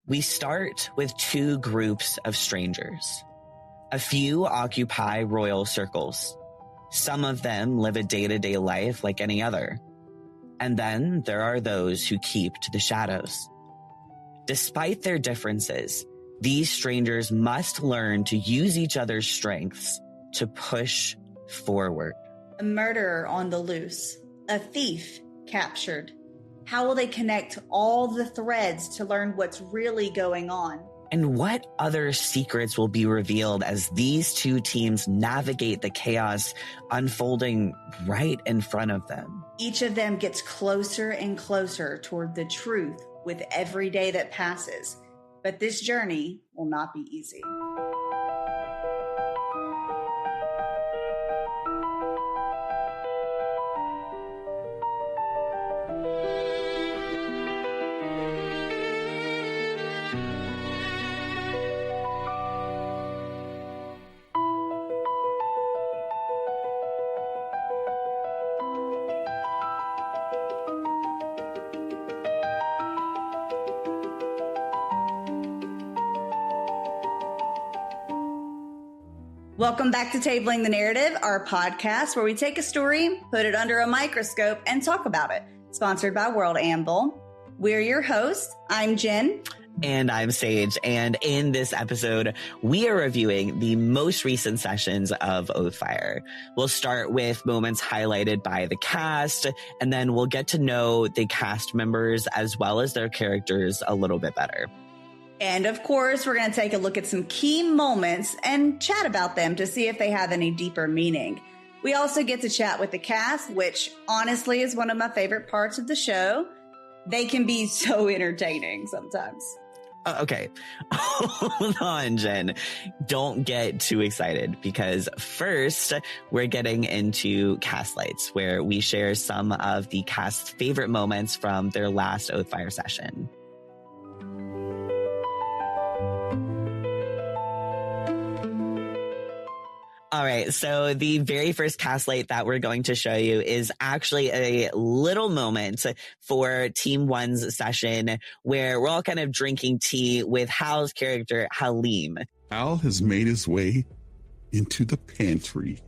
We start with two groups of strangers. A few occupy royal circles. Some of them live a day-to-day life like any other. And then there are those who keep to the shadows. Despite their differences, these strangers must learn to use each other's strengths to push forward. A murderer on the loose, a thief captured. How will they connect all the threads to learn what's really going on? And what other secrets will be revealed as these two teams navigate the chaos unfolding right in front of them? Each of them gets closer and closer toward the truth with every day that passes. But this journey will not be easy. Welcome back to Tabling the Narrative, our podcast where we take a story, put it under a microscope, and talk about it. Sponsored by World Anvil. We're your hosts. I'm Jen. And I'm Sage. And in this episode, we are reviewing the most recent sessions of Oathfyre. We'll start with moments highlighted by the cast, and then we'll get to know the cast members as well as their characters a little bit better. And of course, we're going to take a look at some key moments and chat about them to see if they have any deeper meaning. We also get to chat with the cast, which honestly is one of my favorite parts of the show. They can be so entertaining sometimes. Okay, hold on, Jen. Don't get too excited because first we're getting into cast lights, where we share some of the cast's favorite moments from their last Oathfyre session. All right, so the very first cast light that we're going to show you is actually a little moment for Team One's session where we're all kind of drinking tea with Hal's character, Halim. Hal has made his way into the pantry.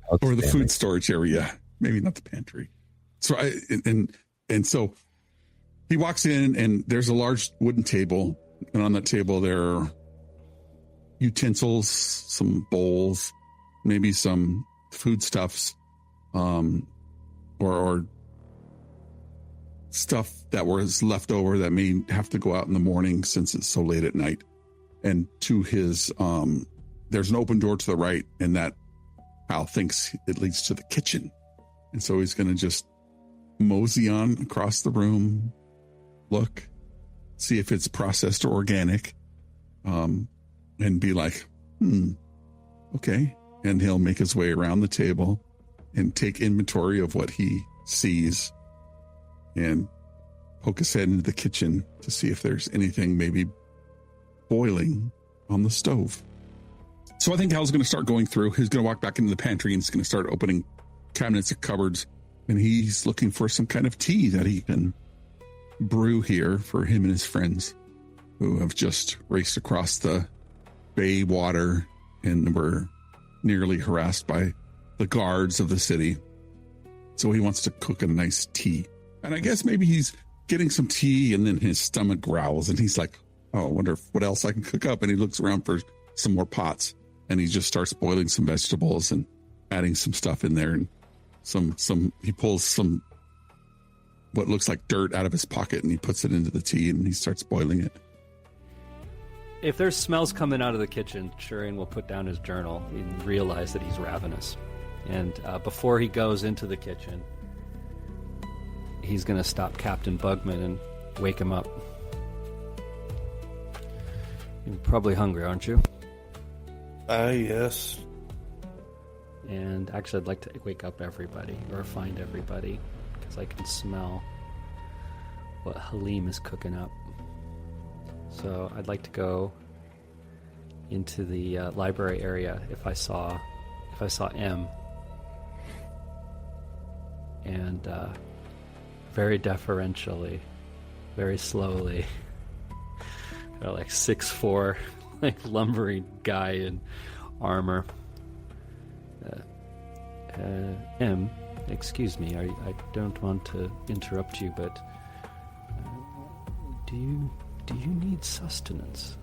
Or the food storage area. Maybe not the pantry. So so he walks in and there's a large wooden table. And on that table, there are utensils, some bowls, maybe some foodstuffs, or stuff that was left over that may have to go out in the morning since it's so late at night. And to his, there's an open door to the right, and that Hal thinks it leads to the kitchen. And so he's going to just mosey on across the room, look, see if it's processed or organic, and be like, okay. And he'll make his way around the table and take inventory of what he sees and poke his head into the kitchen to see if there's anything maybe boiling on the stove. So I think Hal's going to start going through. He's going to walk back into the pantry and he's going to start opening cabinets of cupboards. And he's looking for some kind of tea that he can brew here for him and his friends who have just raced across the bay water and were nearly harassed by the guards of the city. So he wants to cook a nice tea. And I guess maybe he's getting some tea and then his stomach growls and he's like, oh, I wonder what else I can cook up. And he looks around for some more pots and he just starts boiling some vegetables and adding some stuff in there. And he pulls some what looks like dirt out of his pocket and he puts it into the tea and he starts boiling it. If there's smells coming out of the kitchen, Shurian will put down his journal and realize that he's ravenous. And before he goes into the kitchen, he's going to stop Captain Bugman and wake him up. You're probably hungry, aren't you? Yes. And actually, I'd like to wake up everybody, or find everybody, because I can smell what Halim is cooking up. So I'd like to go into the library area if I saw M, and very deferentially, very slowly. Like 6'4", like lumbering guy in armor. M, excuse me, I don't want to interrupt you, but do you need sustenance?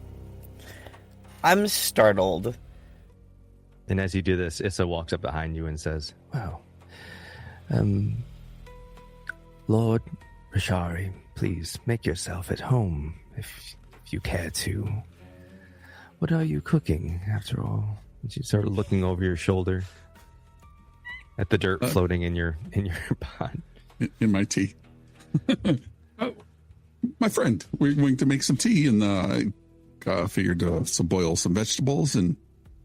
I'm startled. And as you do this, Issa walks up behind you and says, Well, Lord Rashari, please make yourself at home if you care to. What are you cooking, after all? and you start looking over your shoulder at the dirt floating in your pot. In my tea. Oh, my friend, we're going to make some tea, and I figured to boil some vegetables, and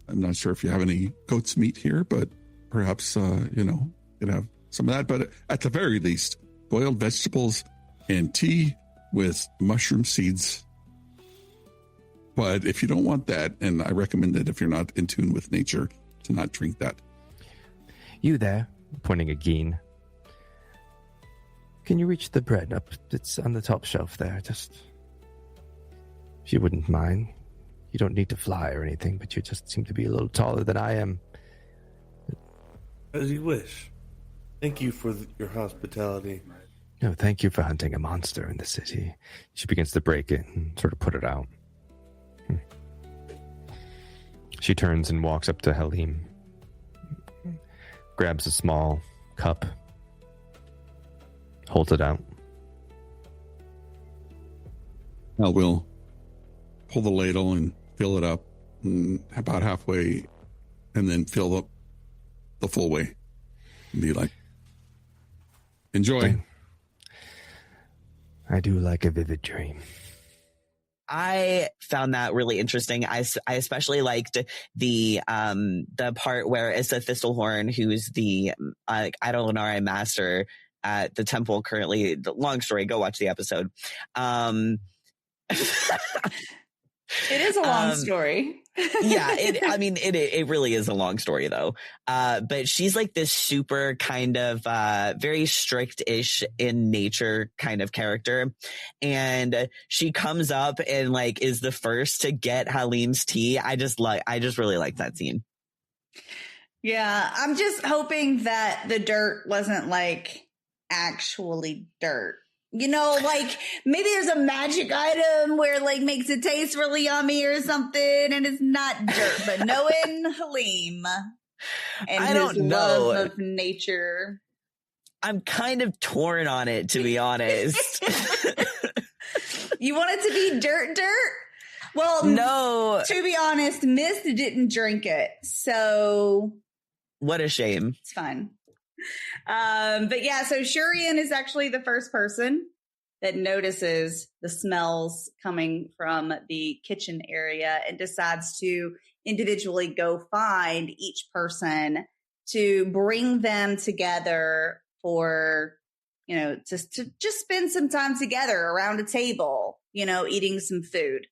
I'm not sure if you have any goat's meat here, but perhaps, you could have some of that. But at the very least, boiled vegetables and tea with mushroom seeds. But if you don't want that, and I recommend that if you're not in tune with nature, to not drink that. You there? Pointing at Geen. Can you reach the bread up? It's on the top shelf there. Just, if you wouldn't mind. You don't need to fly or anything, but you just seem to be a little taller than I am. As you wish. Thank you for your hospitality. No, thank you for hunting a monster in the city. She begins to break it and sort of put it out. She turns and walks up to Halim. Grabs a small cup. Holds it out. I will pull the ladle and fill it up about halfway, and then fill up the full way. And be like, enjoy. I do like a vivid dream. I found that really interesting. I especially liked the part where Issa Thistlehorn, who's the Idolonari master at the temple currently. Long story, go watch the episode. It is a long story. Yeah, it really is a long story though. But she's like this super kind of very strict-ish in nature kind of character, and she comes up and like is the first to get Halim's tea. I just really like that scene. Yeah, I'm just hoping that the dirt wasn't like actually dirt. Like maybe there's a magic item where like makes it taste really yummy or something, and it's not dirt. But knowing Halim and his love of nature, I'm kind of torn on it, to be honest. You want it to be dirt? Well, no. To be honest, Mist didn't drink it, so what a shame. It's fine. But yeah, so Shurian is actually the first person that notices the smells coming from the kitchen area and decides to individually go find each person to bring them together for, to just spend some time together around a table, eating some food.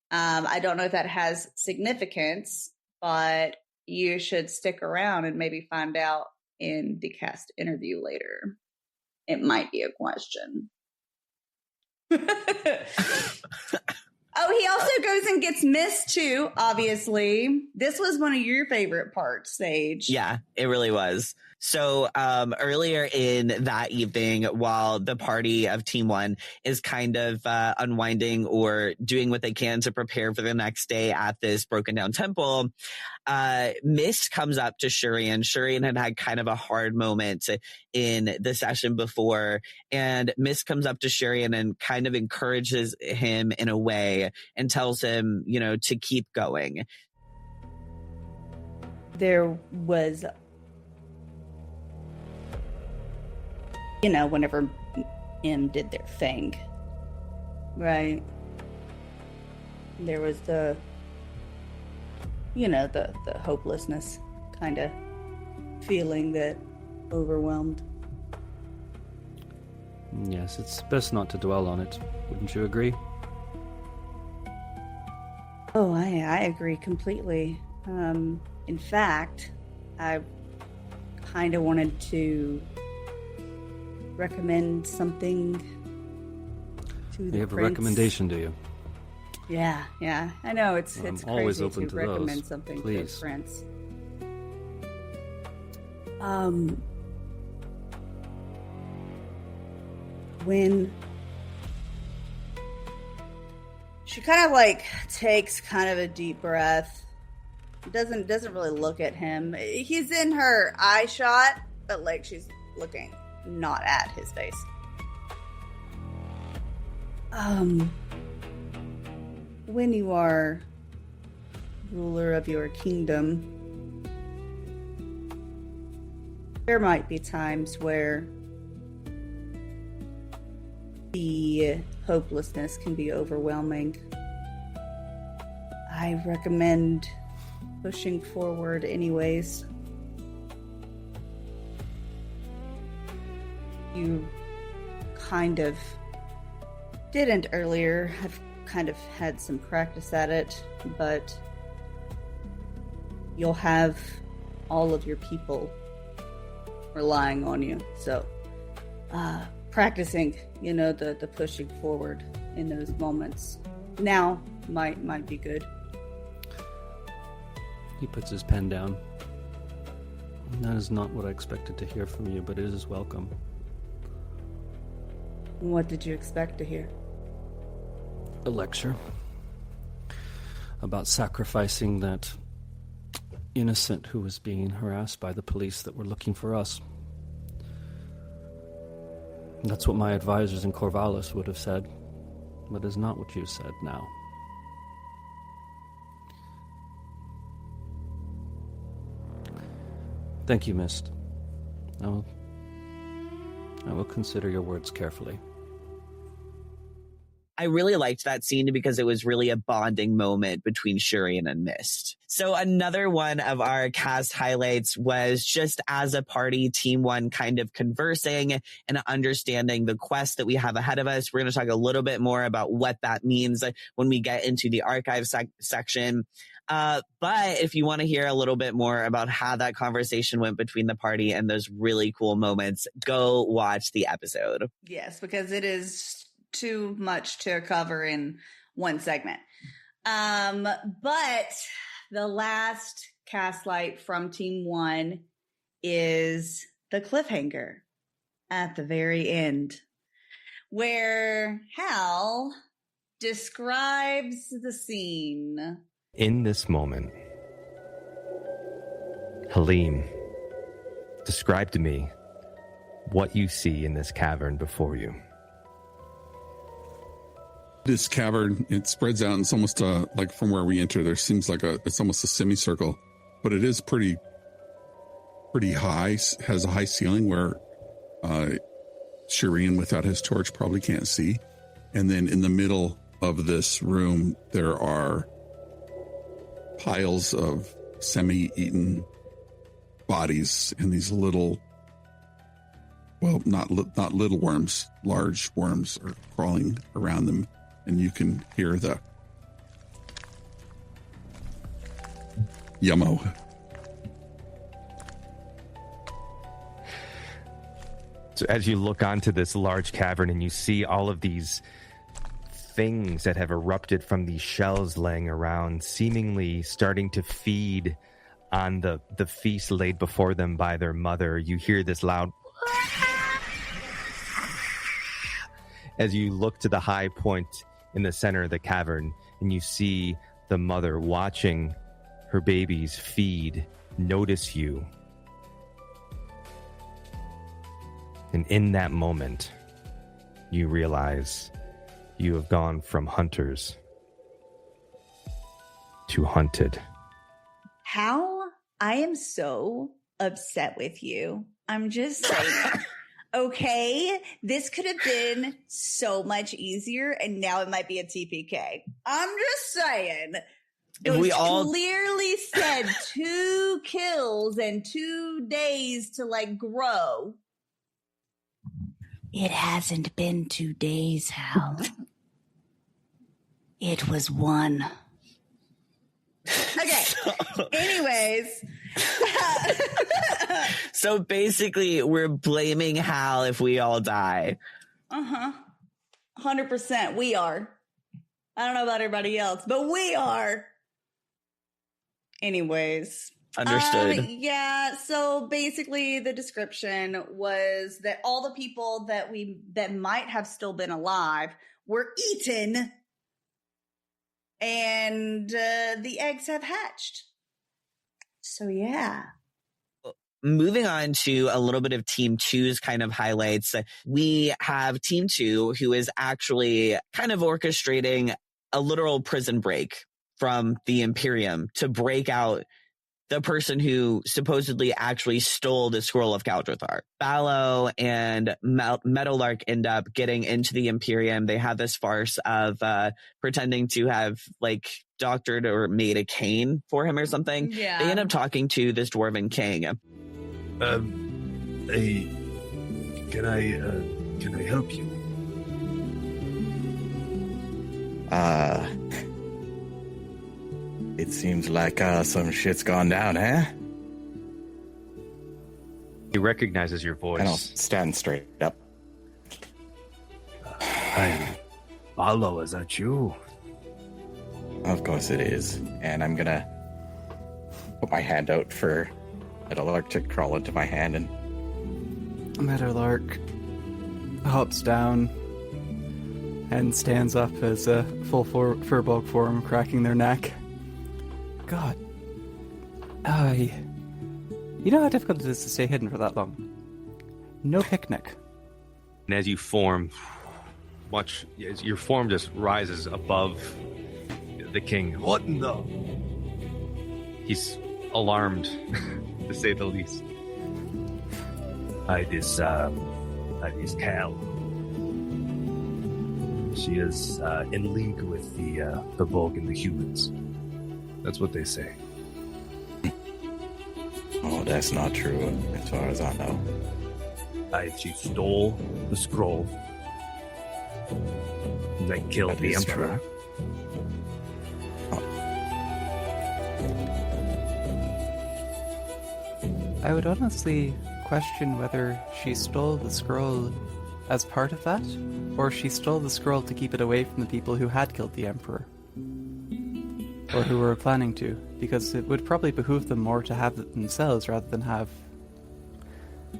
I don't know if that has significance, but you should stick around and maybe find out in the cast interview later. It might be a question. Oh, he also goes and gets Mist too, obviously. This was one of your favorite parts, Sage. Yeah, it really was. So earlier in that evening, while the party of Team One is kind of unwinding or doing what they can to prepare for the next day at this broken down temple, Mist comes up to Shurian. Shurian had kind of a hard moment in the session before, and Mist comes up to Shurian and kind of encourages him in a way and tells him, to keep going. There was, whenever M did their thing, right? There was the hopelessness kind of feeling that overwhelmed. Yes, it's best not to dwell on it. Wouldn't you agree? Oh, I agree completely. In fact, I kind of wanted to recommend something to the You have prince? a recommendation, do you? Yeah. I know it's I'm crazy always open to to those. recommend something Please. to the prince. When she kind of like takes kind of a deep breath, doesn't really look at him. He's in her eye shot, but like she's looking not at his face. When you are ruler of your kingdom, there might be times where the hopelessness can be overwhelming. I recommend pushing forward anyways. You kind of didn't earlier. I've kind of had some practice at it, but you'll have all of your people relying on you. So, practicing, the pushing forward in those moments now might be good. He puts his pen down. That is not what I expected to hear from you, but it is welcome. What did you expect to hear? A lecture about sacrificing that innocent who was being harassed by the police that were looking for us. That's what my advisors in Corvallis would have said, but is not what you said now. Thank you, Mist. I will consider your words carefully. I really liked that scene because it was really a bonding moment between Shurian and Mist. So another one of our cast highlights was just as a party, Team 1 kind of conversing and understanding the quest that we have ahead of us. We're going to talk a little bit more about what that means when we get into the archive section. But if you want to hear a little bit more about how that conversation went between the party and those really cool moments, go watch the episode. Yes, because it is too much to cover in one segment. But the last cast light from Team 1 is the cliffhanger at the very end, where Hal describes the scene. In this moment, Halim, describe to me what you see in this cavern before you. This cavern, it spreads out, and it's almost like from where we enter, there seems like it's almost a semicircle, but it is pretty high, has a high ceiling where Shurian without his torch probably can't see. And then in the middle of this room, there are piles of semi-eaten bodies and these little, well, not little worms, large worms are crawling around them. And you can hear the yummo. So as you look onto this large cavern and you see all of these things that have erupted from these shells laying around, seemingly starting to feed on the feast laid before them by their mother, you hear this loud as you look to the high point in the center of the cavern, and you see the mother watching her babies feed, notice you. And in that moment, you realize you have gone from hunters to hunted. Hal, I am so upset with you. I'm just saying. Okay, this could have been so much easier, and now it might be a TPK. I'm just saying. We all clearly said 2 kills and 2 days to grow. It hasn't been 2 days, Hal. It was 1. Okay, Anyways. So basically, we're blaming Hal if we all die. 100%. We are. I don't know about everybody else, but we are. Anyways. Understood. Yeah, so basically the description was that all the people that might have still been alive were eaten, and the eggs have hatched. So yeah. Moving on to a little bit of Team 2's kind of highlights, we have Team 2 who is actually kind of orchestrating a literal prison break from the Imperium to break out the person who supposedly actually stole the scroll of Galdrathar. Ballo and Meadowlark end up getting into the Imperium. They have this farce of pretending to have like doctored or made a cane for him or something. Yeah. They end up talking to this dwarven king. Can I help you? It seems like some shit's gone down, eh? He recognizes your voice. And I'll stand straight up. I'm Ballo, is that you? Of course it is. And I'm gonna put my hand out for Meadowlark to crawl into my hand and... Meadowlark hops down and stands up as a full Furbolg form, cracking their neck. God. You know how difficult it is to stay hidden for that long? No picnic. And as you form, as your form just rises above the king. What in the... He's alarmed, to say the least. That is Cal. She is in league with the Volk and the humans. That's what they say. Oh, that's not true, as far as I know. She stole the scroll. And they killed That the is Emperor. true. I would honestly question whether she stole the scroll as part of that, or she stole the scroll to keep it away from the people who had killed the Emperor. Or who were planning to, because it would probably behoove them more to have it themselves rather than have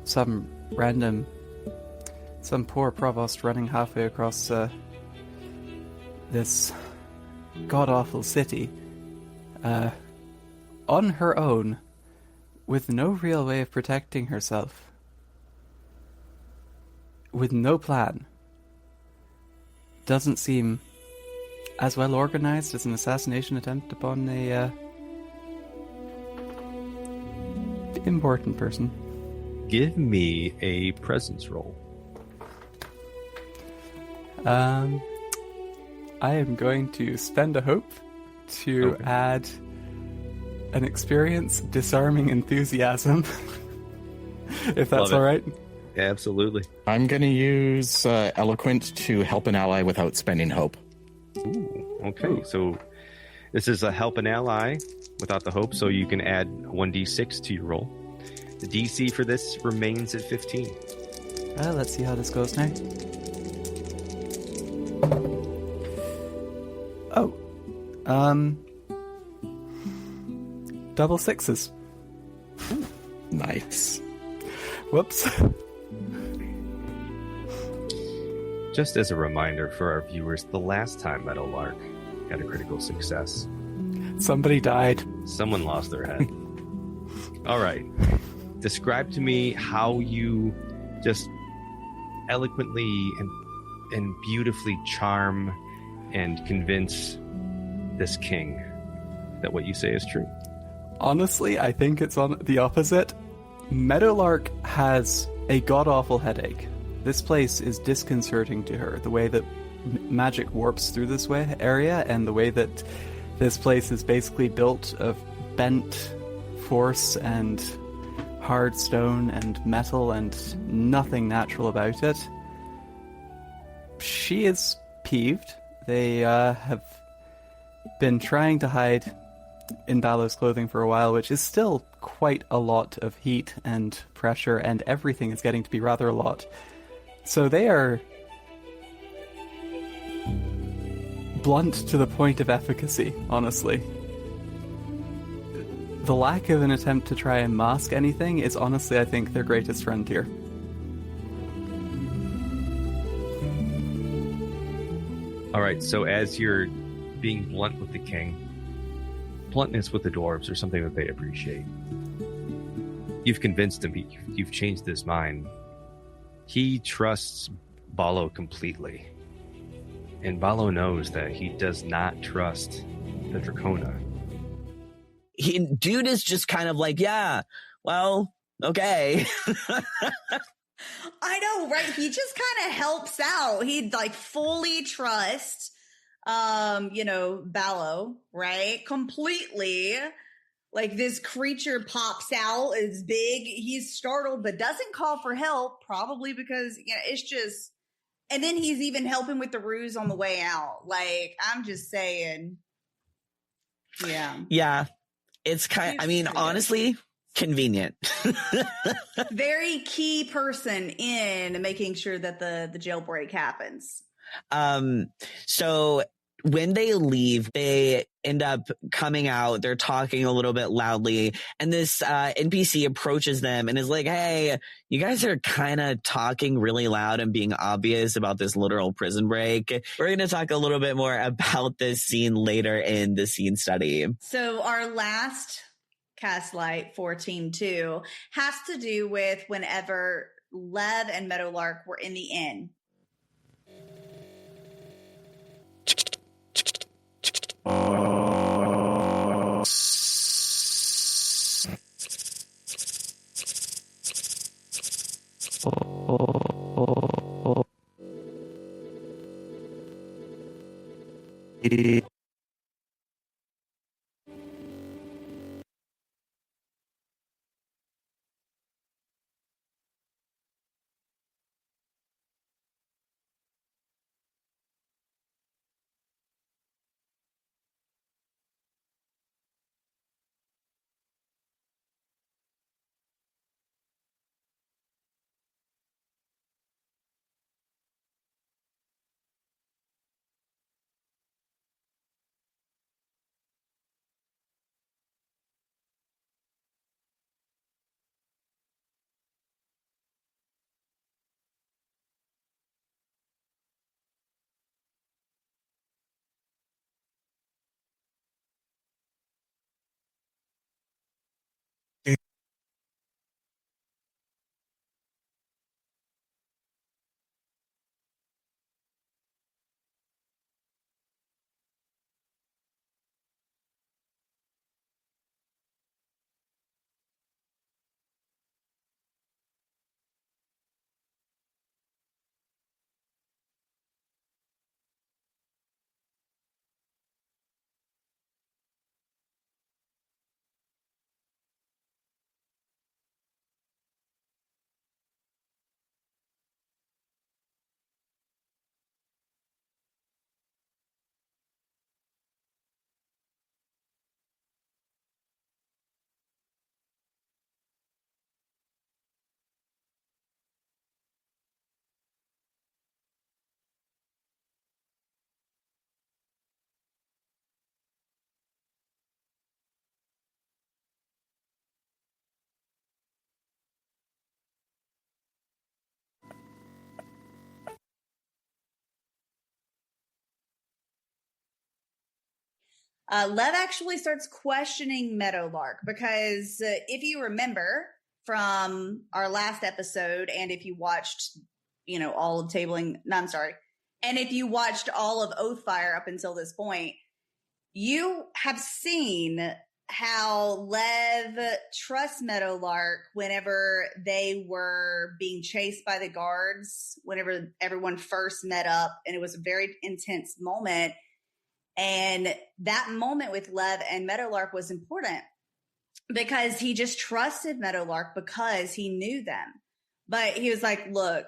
some poor provost running halfway across this god-awful city on her own with no real way of protecting herself, with no plan. Doesn't seem as well organized as an assassination attempt upon a important person. Give me a presence roll. I am going to spend a hope to add an experience disarming enthusiasm. If that's all right. Absolutely. I'm gonna use Eloquent to help an ally without spending hope. Ooh, okay. So this is a help an ally without the hope, so you can add 1d6 to your roll. The DC for this remains at 15. Let's see how this goes now. Double sixes. Nice. Whoops. Just as a reminder for our viewers, the last time Meadowlark had a critical success, Somebody died. someone lost their head. All right. Describe to me how you just eloquently and beautifully charm and convince this king that what you say is true. Honestly, I think it's on the opposite. Meadowlark has a god-awful headache. This place is disconcerting to her. The way that magic warps through this area, and the way that this place is basically built of bent force and hard stone and metal and nothing natural about it. She is peeved. They have been trying to hide in Ballow's clothing for a while, which is still quite a lot of heat and pressure, and everything is getting to be rather a lot. So they are blunt to the point of efficacy, honestly. The lack of an attempt to try and mask anything is honestly, I think, their greatest friend here. All right, so as you're being blunt with the king, bluntness with the dwarves are something that they appreciate. You've convinced him, you've changed his mind. He trusts Ballo completely. And Ballo knows that he does not trust the Dracona. Dude is just kind of like, yeah, well, okay. I know, right? He just kind of helps out. He'd like fully trust, Ballo, right? Completely. Like this creature pops out, is big. He's startled, but doesn't call for help, probably because, it's just, and then he's even helping with the ruse on the way out. Like, I'm just saying. Yeah. Yeah. It's honestly, convenient. Very key person in making sure that the jailbreak happens. So when they leave, they end up coming out. They're talking a little bit loudly, and this NPC approaches them and is like, hey, you guys are kind of talking really loud and being obvious about this literal prison break. We're going to talk a little bit more about this scene later in the scene study. So our last cast light for Team 2 has to do with whenever Lev and Meadowlark were in the inn. Lev actually starts questioning Meadowlark because if you remember from our last episode, and if you watched, all of tabling, no, I'm sorry, and if you watched all of Oathfyre up until this point, you have seen how Lev trusts Meadowlark whenever they were being chased by the guards, whenever everyone first met up, and it was a very intense moment. And that moment with Lev and Meadowlark was important because he just trusted Meadowlark because he knew them. But he was like, look,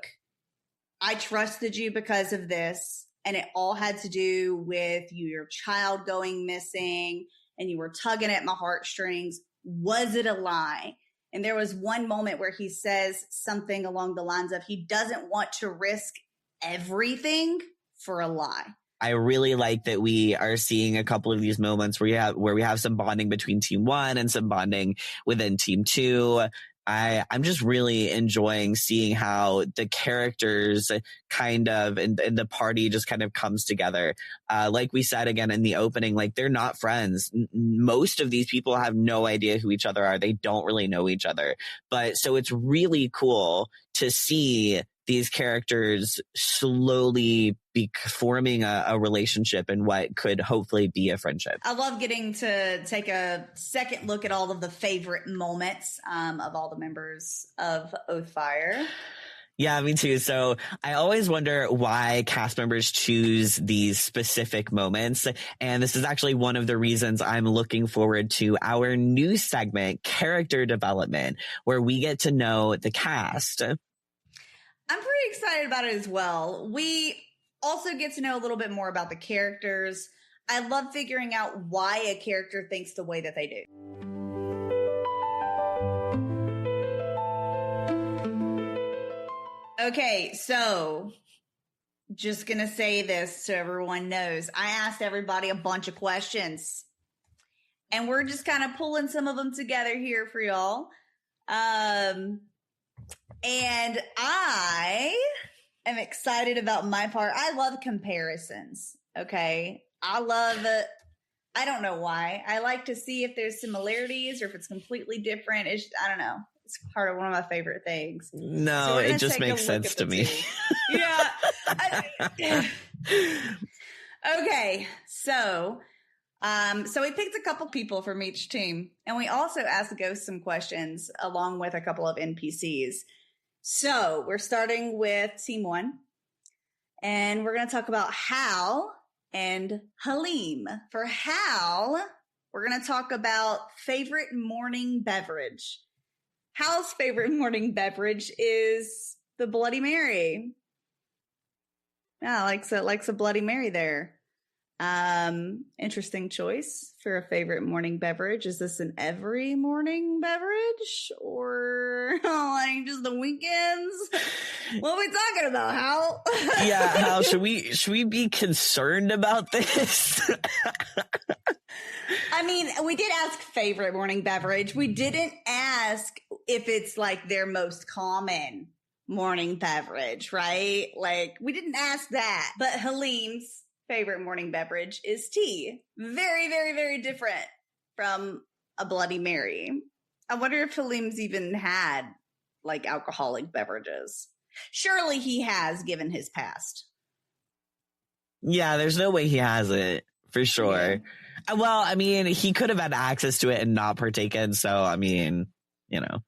I trusted you because of this. And it all had to do with your child going missing and you were tugging at my heartstrings. Was it a lie? And there was one moment where he says something along the lines of he doesn't want to risk everything for a lie. I really like that we are seeing a couple of these moments where we have some bonding between Team 1 and some bonding within Team 2. I'm just really enjoying seeing how the characters kind of and the party just kind of comes together. Like we said again in the opening, like they're not friends. Most of these people have no idea who each other are. They don't really know each other. But so it's really cool to see these characters slowly be forming a relationship and what could hopefully be a friendship. I love getting to take a second look at all of the favorite moments of all the members of Oathfyre. Yeah, me too. So I always wonder why cast members choose these specific moments. And this is actually one of the reasons I'm looking forward to our new segment, Character Development, where we get to know the cast. I'm pretty excited about it as well. We also get to know a little bit more about the characters. I love figuring out why a character thinks the way that they do. Okay, so just going to say this so everyone knows. I asked everybody a bunch of questions, and we're just kind of pulling some of them together here for y'all. And I am excited about my part. I love comparisons. Okay. I love it. I don't know why. I like to see if there's similarities or if it's completely different. I don't know. It's part of one of my favorite things. No, so it just makes sense to me. Yeah. Okay. So we picked a couple people from each team, and we also asked the ghosts some questions along with a couple of NPCs. So we're starting with Team 1, and we're going to talk about Hal and Halim. For Hal, we're going to talk about favorite morning beverage. Hal's favorite morning beverage is the Bloody Mary. Yeah, likes a Bloody Mary there. Interesting choice for a favorite morning beverage. Is this an every morning beverage or like just the weekends? What are we talking about, Hal? Yeah, Hal, should we be concerned about this? I mean, we did ask favorite morning beverage. We didn't ask if it's like their most common morning beverage, right? Like we didn't ask that. But Halim's favorite morning beverage is tea. Very, very, very different from a Bloody Mary. I wonder if Halim's even had like alcoholic beverages. Surely he has, given his past. Yeah, there's no way he hasn't, for sure. Yeah. Well, I mean, he could have had access to it and not partaken. So, I mean, you know.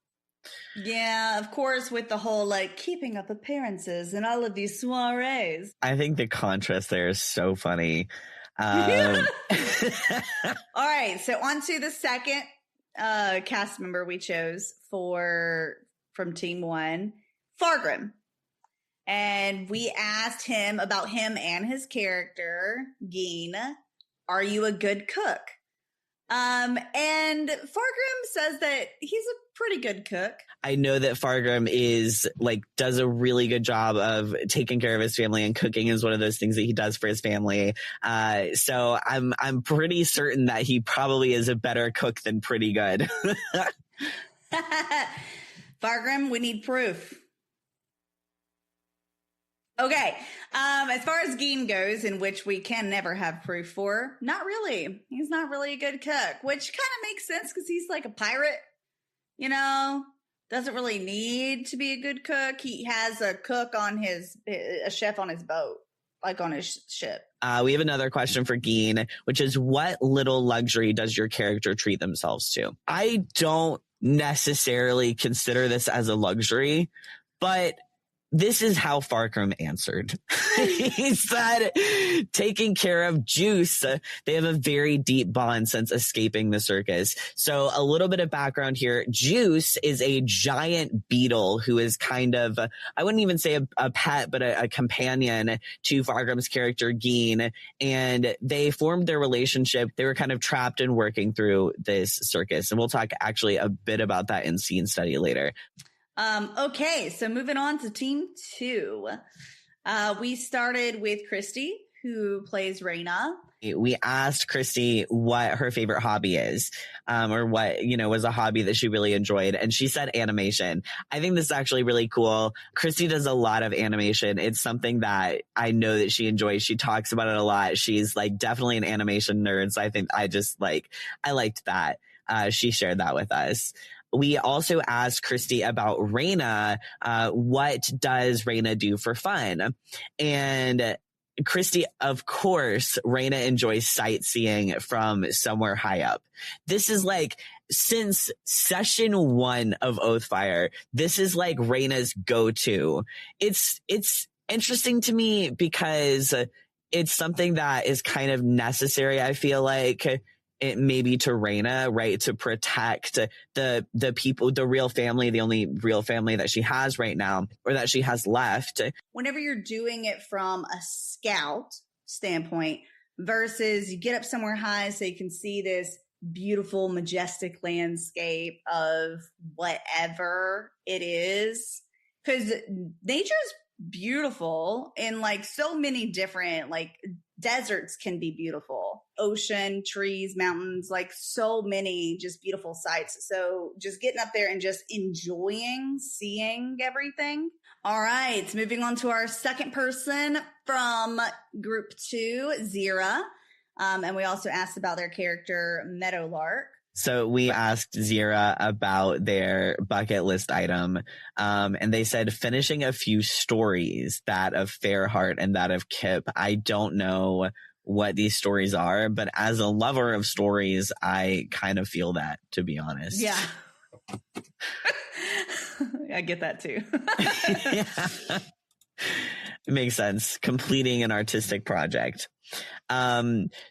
Yeah, of course, with the whole like keeping up appearances and all of these soirees. I think the contrast there is so funny. All right, so on to the second cast member we chose from Team 1, Fargrim. And we asked him about him and his character, Geen. Are you a good cook? And Fargrim says that he's a pretty good cook. I know that Fargrim does a really good job of taking care of his family, and cooking is one of those things that he does for his family. So I'm pretty certain that he probably is a better cook than pretty good. Fargrim, we need proof. Okay, as far as Geen goes, in which we can never have proof for, not really. He's not really a good cook, which kind of makes sense because he's like a pirate, you know, doesn't really need to be a good cook. He has a chef on his boat, like on his ship. We have another question for Geen, which is what little luxury does your character treat themselves to? I don't necessarily consider this as a luxury, but this is how Farkram answered. He said, taking care of Juice, they have a very deep bond since escaping the circus. So a little bit of background here. Juice is a giant beetle who is kind of, I wouldn't even say a pet, but a companion to Farkram's character, Geen. And they formed their relationship. They were kind of trapped and working through this circus. And we'll talk actually a bit about that in scene study later. Okay, so moving on to team 2. We started with Christy, who plays Raina. We asked Christy what her favorite hobby is, or what, was a hobby that she really enjoyed. And she said animation. I think this is actually really cool. Christy does a lot of animation. It's something that I know that she enjoys. She talks about it a lot. She's like definitely an animation nerd. So I think I liked that. She shared that with us. We also asked Christy about Raina. What does Raina do for fun? And Christy, of course, Raina enjoys sightseeing from somewhere high up. This is like, since session 1 of Oathfyre, this is like Raina's go-to. It's interesting to me because it's something that is kind of necessary, I feel like. It maybe to Raina, right? To protect the people, the real family, the only real family that she has right now, or that she has left. Whenever you're doing it from a scout standpoint versus you get up somewhere high so you can see this beautiful, majestic landscape of whatever it is, because nature's beautiful in like so many different, like deserts can be beautiful, ocean, trees, mountains, like so many just beautiful sights. So just getting up there and just enjoying seeing everything. All right, moving on to our second person from group 2, Zira. And we also asked about their character Meadowlark. So we asked Zira about their bucket list item, and they said finishing a few stories, that of Fairheart and that of Kip. I don't know what these stories are, but as a lover of stories, I kind of feel that, to be honest. Yeah. I get that too. Yeah. It makes sense. Completing an artistic project.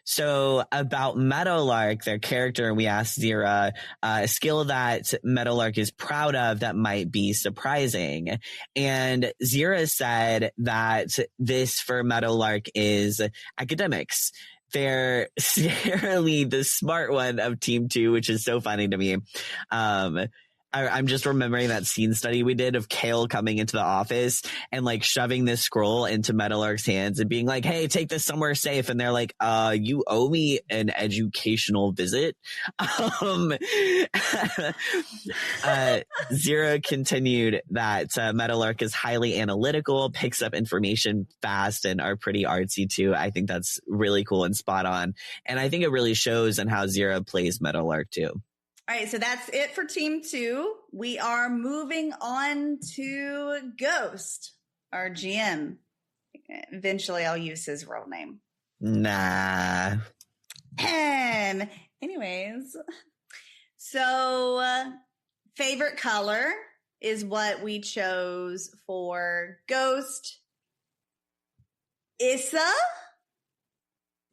So about Meadowlark, their character, we asked Zira a skill that Meadowlark is proud of that might be surprising. And Zira said that this for Meadowlark is academics. They're scarily the smart one of Team 2, which is so funny to me. I'm just remembering that scene study we did of Kale coming into the office and like shoving this scroll into Meadowlark's hands and being like, hey, take this somewhere safe. And they're like, you owe me an educational visit. Zira continued that Meadowlark is highly analytical, picks up information fast, and are pretty artsy too. I think that's really cool and spot on. And I think it really shows in how Zira plays Meadowlark too. All right, so that's it for team 2. We are moving on to Ghost, our GM. Eventually, I'll use his real name. Nah. Anyways, so favorite color is what we chose for Ghost. Issa?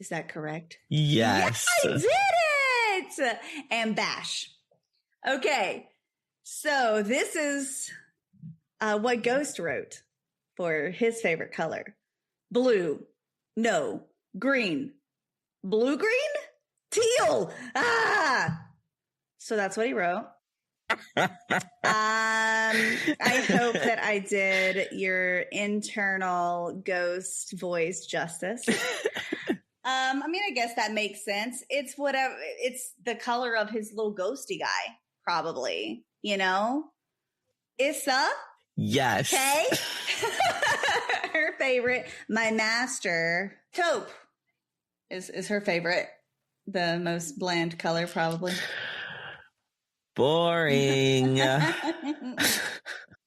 Is that correct? Yes. Yeah, I did it! And Bash. Okay, so this is what Ghost wrote for his favorite color. Blue. No. Green. Blue-green? Teal. So that's what he wrote. I hope that I did your internal Ghost voice justice. I guess that makes sense. It's whatever. It's the color of his little ghosty guy, probably. Issa? Yes. Okay. Her favorite. My master. Taupe is her favorite. The most bland color, probably. Boring.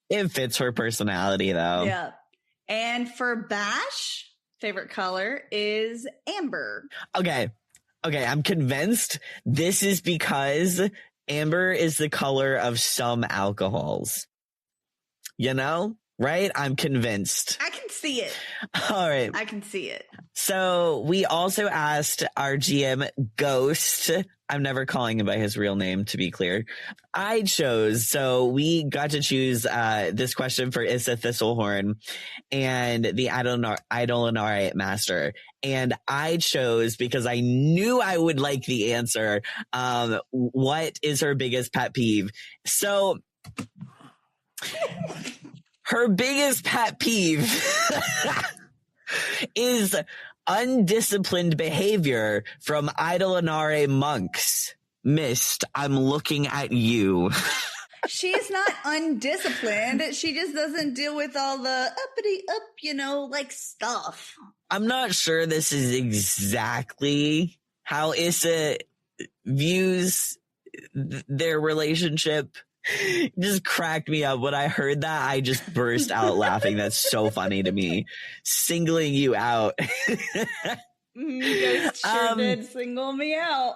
It fits her personality, though. Yeah. And for Bash, favorite color is amber. Okay, I'm convinced this is because amber is the color of some alcohols. right? I'm convinced. I can see it. All right. I can see it. So we also asked our GM Ghost. I'm never calling him by his real name, to be clear. I chose. So we got to choose this question for Issa Thistlehorn and the Idolinare Master. And I chose, because I knew I would like the answer, what is her biggest pet peeve? So her biggest pet peeve is undisciplined behavior from Idolinare monks. Mist, I'm looking at you. She's not undisciplined. She just doesn't deal with all the uppity up, like stuff. I'm not sure this is exactly how Issa views their relationship. It just cracked me up. When I heard that, I just burst out laughing. That's so funny to me. Singling you out. You guys sure did single me out.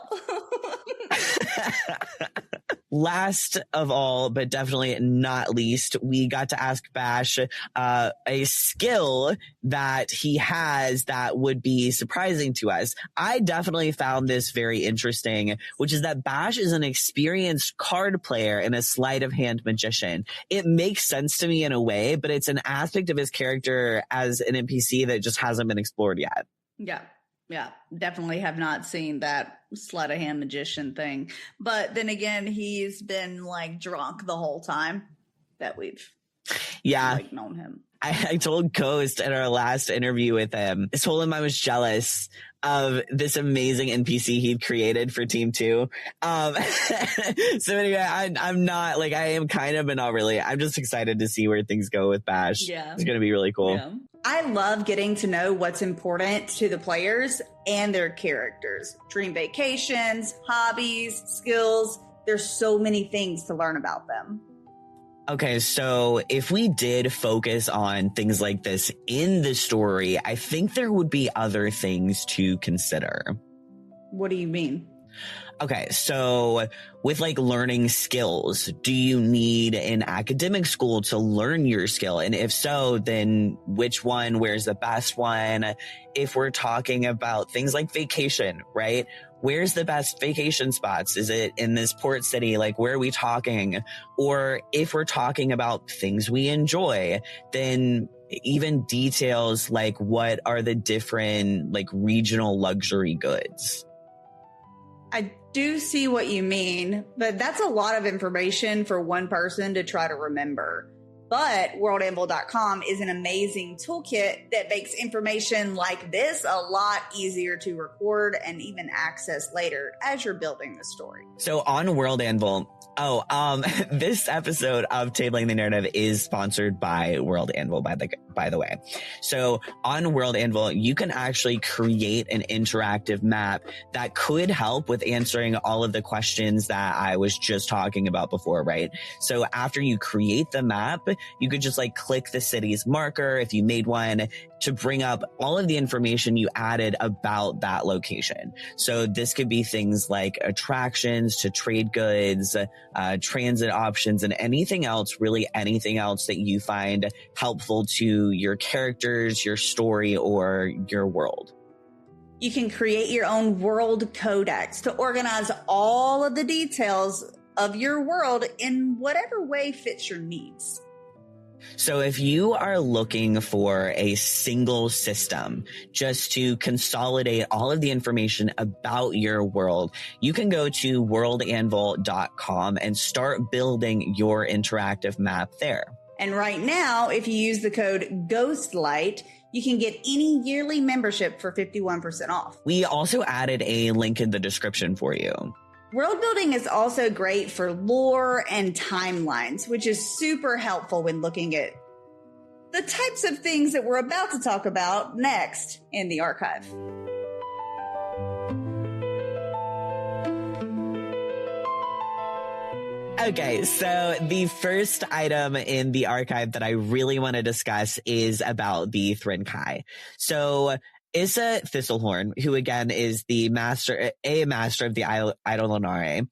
Last of all, but definitely not least, we got to ask Bash a skill that he has that would be surprising to us. I definitely found this very interesting, which is that Bash is an experienced card player and a sleight of hand magician. It makes sense to me in a way, but it's an aspect of his character as an NPC that just hasn't been explored yet. Yeah, definitely have not seen that sleight of hand magician thing. But then again, he's been like drunk the whole time that we've known him. I told Ghost in our last interview with him, I told him I was jealous of this amazing NPC he'd created for Team 2. So anyway, I'm not, like, I am kind of, but not really. I'm just excited to see where things go with Bash. Yeah. It's going to be really cool. Yeah. I love getting to know what's important to the players and their characters. Dream vacations, hobbies, skills. There's so many things to learn about them. Okay, so if we did focus on things like this in the story, I think there would be other things to consider. What do you mean? Okay, so with like learning skills, do you need an academic school to learn your skill? And if so, then which one? Where's the best one? If we're talking about things like vacation, right? Where's the best vacation spots? Is it in this port city? Like, where are we talking? Or if we're talking about things we enjoy, then even details like what are the different like regional luxury goods? I do see what you mean, but that's a lot of information for one person to try to remember. But worldanvil.com is an amazing toolkit that makes information like this a lot easier to record and even access later as you're building the story. So on World Anvil, this episode of Tabling the Narrative is sponsored by World Anvil, by the way. So on World Anvil, you can actually create an interactive map that could help with answering all of the questions that I was just talking about before, right? So after you create the map, you could just like click the city's marker if you made one to bring up all of the information you added about that location. So this could be things like attractions to trade goods, transit options, and anything else, really anything else that you find helpful to your characters, your story, or your world. You can create your own world codex to organize all of the details of your world in whatever way fits your needs. So if you are looking for a single system just to consolidate all of the information about your world, you can go to worldanvil.com and start building your interactive map there. And right now, if you use the code GHOSTLIGHT, you can get any yearly membership for 51% off. We also added a link in the description for you. World building is also great for lore and timelines, which is super helpful when looking at the types of things that we're about to talk about next in the archive. Okay, so the first item in the archive that I really want to discuss is about the Thrinkai. So Issa Thistlehorn, who again is the master of the Idolinare,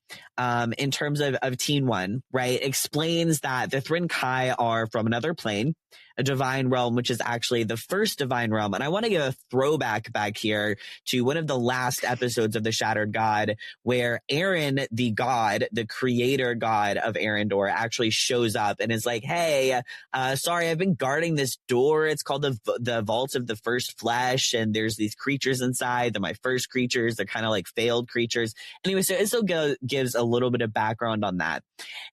in terms of Teen 1, right, explains that the Thrinkai are from another plane a divine realm, which is actually the first divine realm. And I want to give a throwback back here to one of the last episodes of the Shattered God, where Aaron, the god, the creator god of Arendor, actually shows up and is like, hey, sorry, I've been guarding this door. It's called the Vault of the First Flesh. And there's these creatures inside. They're my first creatures. They're kind of like failed creatures. Anyway, so Isil gives a little bit of background on that.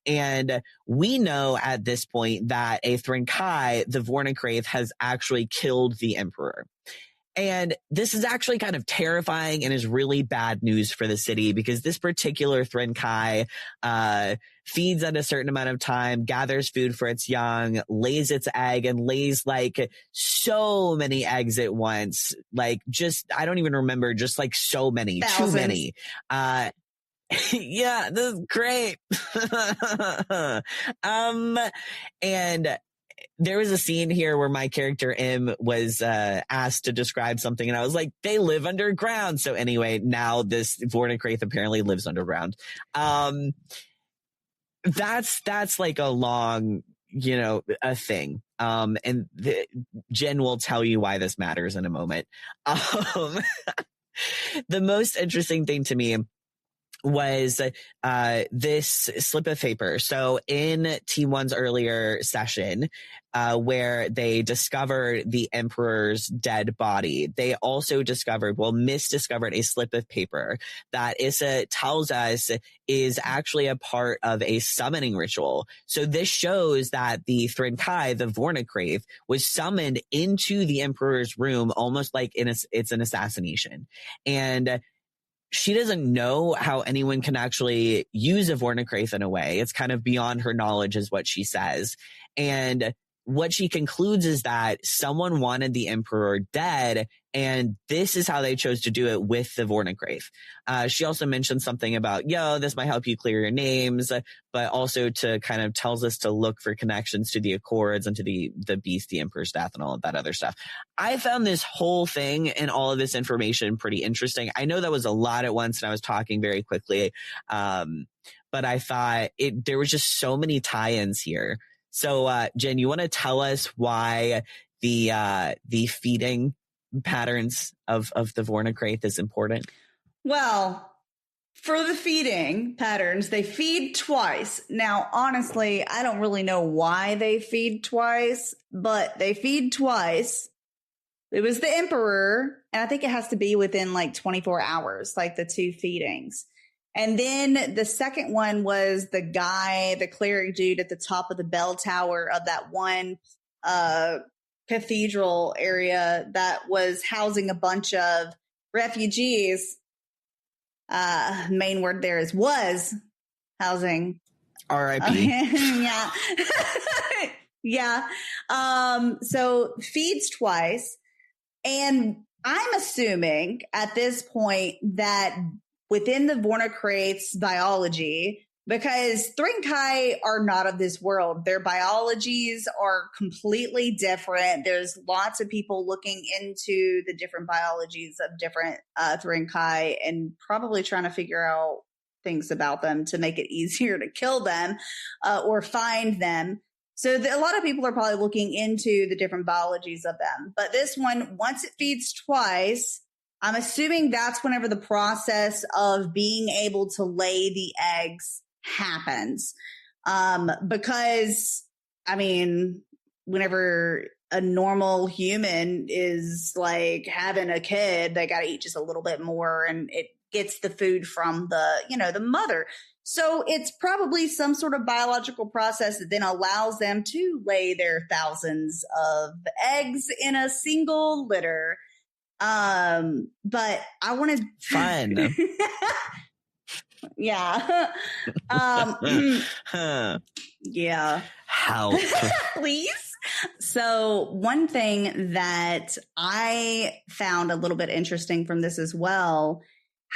And we know at this point that a Thrinkai, the Vornicraith, has actually killed the Emperor. And this is actually kind of terrifying and is really bad news for the city, because this particular Thrinkai feeds at a certain amount of time, gathers food for its young, lays its egg, and lays like so many eggs at once. Like, just, I don't even remember, just like so many, Thousands. too many. Yeah, this is great. And there was a scene here where my character M was asked to describe something, and I was like, they live underground. So anyway, now this Vornicraith apparently lives underground. That's like a long, a thing. And Jen will tell you why this matters in a moment. The most interesting thing to me was this slip of paper. So in T1's earlier session, where they discovered the Emperor's dead body, they also misdiscovered a slip of paper that Issa tells us is actually a part of a summoning ritual. So this shows that the Thrinkai, the Vornicraith, was summoned into the Emperor's room almost like it's an assassination. And she doesn't know how anyone can actually use a Vornicraith in a way. It's kind of beyond her knowledge, is what she says. And what she concludes is that someone wanted the Emperor dead, and this is how they chose to do it with the Vornicraith. She also mentioned something about, this might help you clear your names, but also to kind of tells us to look for connections to the Accords and to the beast, the Emperor's death, and all of that other stuff. I found this whole thing and all of this information pretty interesting. I know that was a lot at once, and I was talking very quickly, but I thought there was just so many tie-ins here. So, Jen, you want to tell us why the feeding patterns of the Vornicraith is important? Well, for the feeding patterns, they feed twice. Now, honestly, I don't really know why they feed twice, but they feed twice. It was the Emperor, and I think it has to be within like 24 hours, like the two feedings. And then the second one was the guy, the cleric dude at the top of the bell tower of that one cathedral area that was housing a bunch of refugees. Main word there is was housing. R.I.P. Yeah. Yeah. So feeds twice. And I'm assuming at this point that within the Vornicraith's biology, because Thrinkai are not of this world. Their biologies are completely different. There's lots of people looking into the different biologies of different Thrinkai and probably trying to figure out things about them to make it easier to kill them or find them. So a lot of people are probably looking into the different biologies of them. But this one, once it feeds twice, I'm assuming that's whenever the process of being able to lay the eggs happens. Because, I mean, whenever a normal human is like having a kid, they got to eat just a little bit more, and it gets the food from the mother. So it's probably some sort of biological process that then allows them to lay their thousands of eggs in a single litter. But I wanted fun. Yeah. Yeah. Help. Please. So one thing that I found a little bit interesting from this as well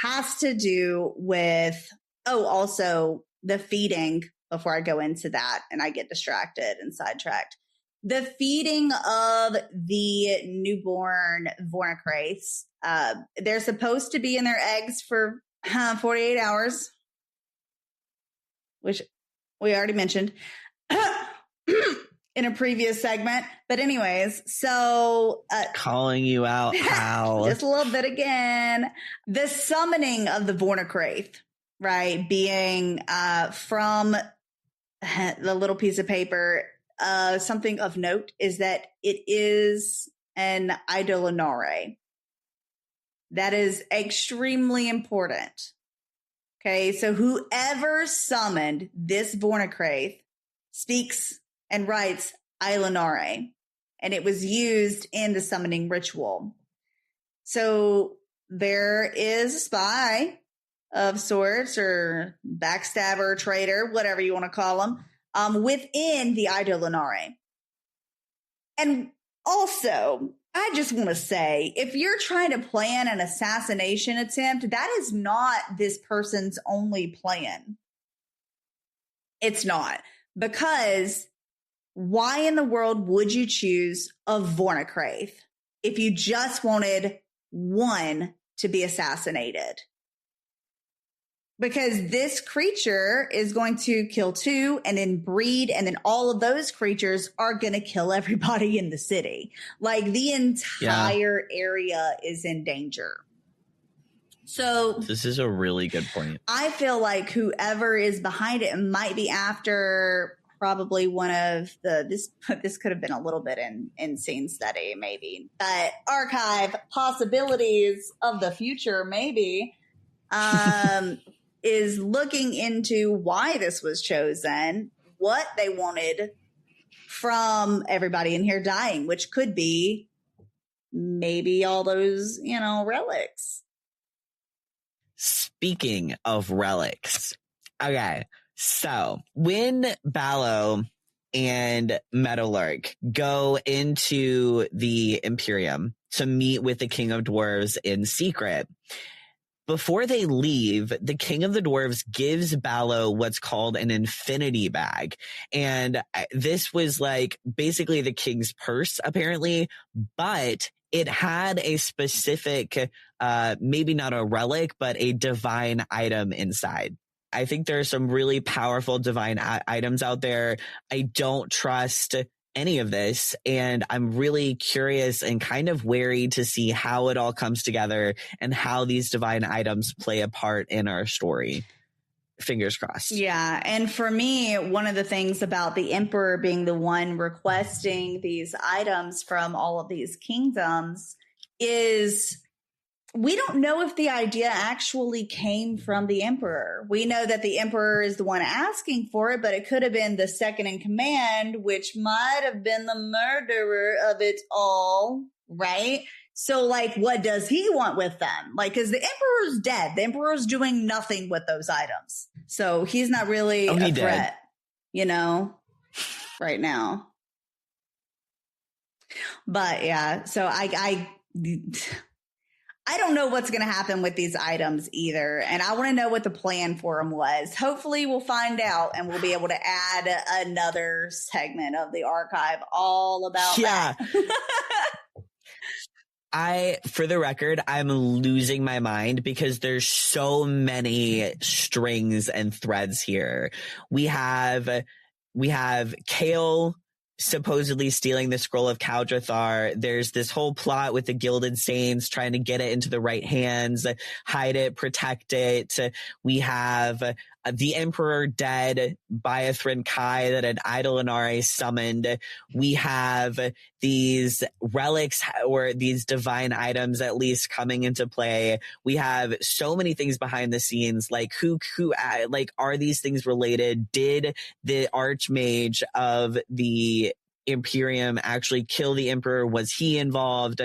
has to do with, also the feeding, before I go into that and I get distracted and sidetracked. The feeding of the newborn Vornicraiths, they're supposed to be in their eggs for 48 hours, which we already mentioned. in a previous segment. But anyways, so calling you out, pal. Just a little bit again. The summoning of the Vornacraith, right? Being from the little piece of paper, something of note is that it is an Idolonare. That is extremely important. Okay, so whoever summoned this Vornacraith speaks and writes Idolonare, and it was used in the summoning ritual. So there is a spy of sorts, or backstabber, traitor, whatever you want to call them, within the Idolonare. And also, I just want to say, if you're trying to plan an assassination attempt, that is not this person's only plan. It's not. Because why in the world would you choose a Vornacraith if you just wanted one to be assassinated? Because this creature is going to kill two and then breed, and then all of those creatures are going to kill everybody in the city. Like, the entire area is in danger. So this is a really good point. I feel like whoever is behind it might be after probably one of this could have been a little bit in scene study, maybe, but archive possibilities of the future, maybe. Is looking into why this was chosen, what they wanted from everybody in here dying, which could be maybe all those, relics. Speaking of relics. Okay, so when Ballo and Meadowlark go into the Imperium to meet with the King of Dwarves in secret, before they leave, the King of the Dwarves gives Ballo what's called an infinity bag. And this was like basically the king's purse, apparently, but it had a specific, maybe not a relic, but a divine item inside. I think there are some really powerful divine items out there. I don't trust any of this, and I'm really curious and kind of wary to see how it all comes together and how these divine items play a part in our story. Fingers crossed. Yeah, and for me, one of the things about the Emperor being the one requesting these items from all of these kingdoms is we don't know if the idea actually came from the Emperor. We know that the Emperor is the one asking for it, but it could have been the second in command, which might have been the murderer of it all, right? So, like, what does he want with them? Like, because the Emperor's dead. The Emperor's doing nothing with those items. So he's not really a threat, right now. But yeah, so I don't know what's going to happen with these items either. And I want to know what the plan for them was. Hopefully we'll find out and we'll be able to add another segment of the archive all about that. For the record, I'm losing my mind because there's so many strings and threads here. We have Kale supposedly stealing the scroll of Kaldrathar. There's this whole plot with the Gilded Saints trying to get it into the right hands, hide it, protect it. We have the Emperor dead, Biathrin Kai that an Idolonare summoned. We have these relics or these divine items at least coming into play. We have so many things behind the scenes, like who are these things related? Did the Archmage of the Imperium actually kill the Emperor? Was he involved?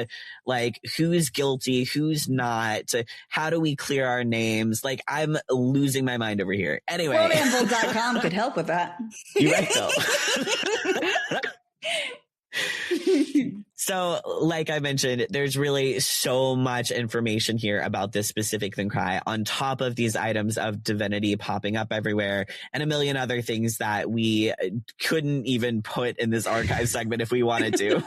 Like, who's guilty? Who's not? How do we clear our names? Like, I'm losing my mind over here. Anyway. Worldanvil.com could help with that. You're right, though. So, like I mentioned, there's really so much information here about this specific Thingcry on top of these items of divinity popping up everywhere and a million other things that we couldn't even put in this archive segment if we wanted to.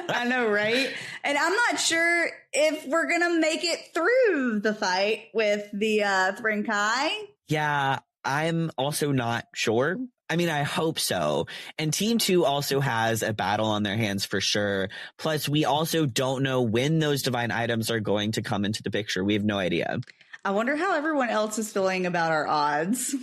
I know, right? And I'm not sure if we're going to make it through the fight with the Thingcry. Yeah, I'm also not sure. I mean, I hope so. And Team 2 also has a battle on their hands for sure. Plus, we also don't know when those divine items are going to come into the picture. We have no idea. I wonder how everyone else is feeling about our odds.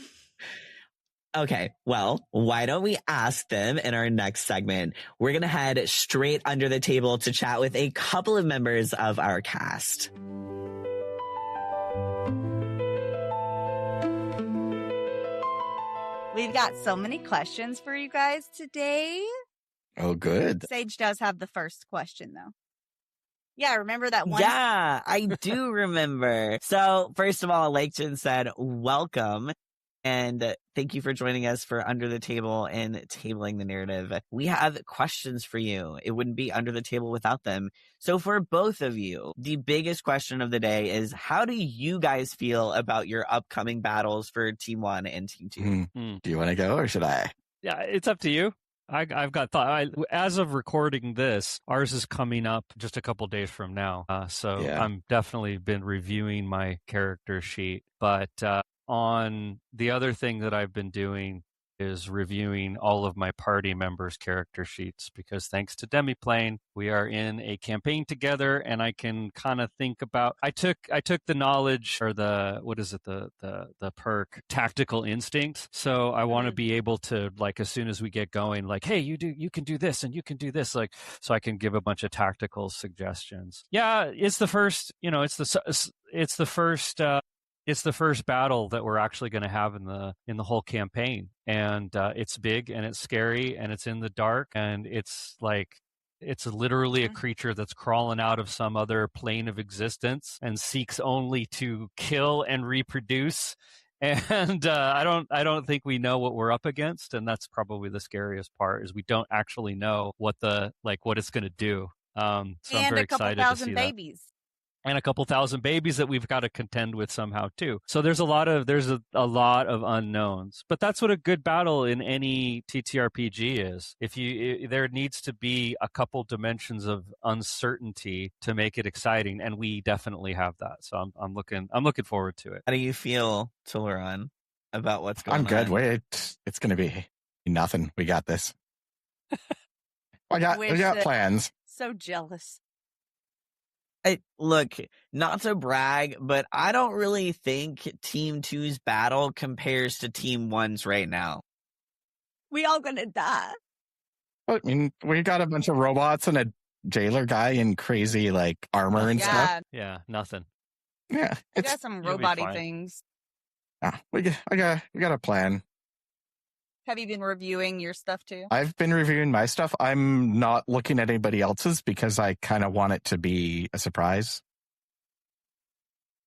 Okay, well, why don't we ask them in our next segment? We're going to head straight under the table to chat with a couple of members of our cast. We've got so many questions for you guys today. Oh, good. Sage does have the first question, though. Yeah, remember that one? Yeah, I do remember. So, first of all, like Jen said, welcome. And thank you for joining us for Under the Table and Tabling the Narrative. We have questions for you. It wouldn't be Under the Table without them. So for both of you, the biggest question of the day is, how do you guys feel about your upcoming battles for Team 1 and Team 2? Do you want to go or should I? Yeah, it's up to you. I've got thought. As of recording this, ours is coming up just a couple days from now. So Yeah. I'm definitely been reviewing my character sheet. But on the other thing that I've been doing is reviewing all of my party members' character sheets, because thanks to Demiplane, we are in a campaign together, and I can kind of think about. I took the knowledge, or the perk tactical instinct. So I want to be able to, like, as soon as we get going, like, hey, you can do this and you can do this, like, so I can give a bunch of tactical suggestions. Yeah, it's the first. It's the first battle that we're actually going to have in the whole campaign, and it's big and it's scary and it's in the dark, and it's literally a creature that's crawling out of some other plane of existence and seeks only to kill and reproduce. And I don't think we know what we're up against, and that's probably the scariest part, is we don't actually know what it's going to do. So I'm very excited to see that. Babies. And a couple thousand babies that we've got to contend with somehow too. So there's a lot of unknowns. But that's what a good battle in any TTRPG is. There needs to be a couple dimensions of uncertainty to make it exciting, and we definitely have that. So I'm looking forward to it. How do you feel, Tuleron, about what's going on? I'm good. Wait, it's going to be nothing. We got this. we got plans. So jealous. Look, not to brag, but I don't really think Team 2's battle compares to Team 1's right now. We all gonna die. I mean, we got a bunch of robots and a jailer guy in crazy armor and stuff. Yeah, nothing. Yeah, I got some robot-y things. Yeah, we got a plan. Have you been reviewing your stuff too? I've been reviewing my stuff. I'm not looking at anybody else's because I kind of want it to be a surprise.